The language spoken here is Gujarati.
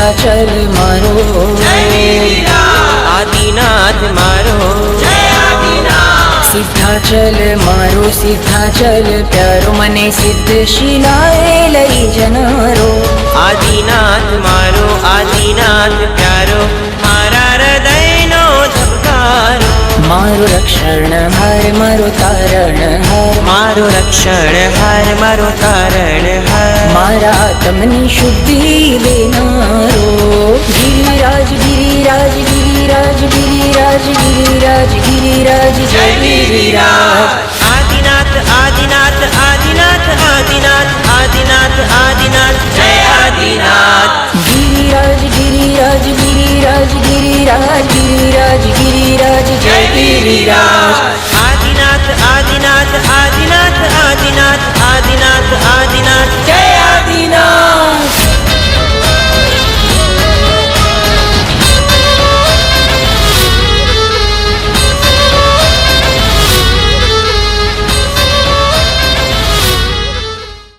સિદ્ધાચલ મારો આદિનાથ મારો સિદ્ધાચલ મારો સિદ્ધાચલ પ્યારો મને સિદ્ધ શિલાએ લઈ જનારો આદિનાથ મારો આદિનાથ પ્યારો મારા હૃદયનો ધબકારો મારો રક્ષણ હાર મારો તારણ હાર મારો રક્ષણ હાર મારો તારણ હાર મારા આત્મની શુદ્ધિ લેનારો ગિરિરાજ ગિરિરાજ ગિરિરાજ ગિરિરાજ ગિરિરાજ ગિરિરાજ જય ગિરિરાજ આદિનાથ આદિનાથ આદિનાથ આદિનાથ આદિનાથ આદિનાથ જય આદિનાથ ગિરિરાજ ગિરિરાજ ગિરિરાજ ગિરિરાજ ગિરિરાજ ગિરિરાજ જય ગિરિરાજ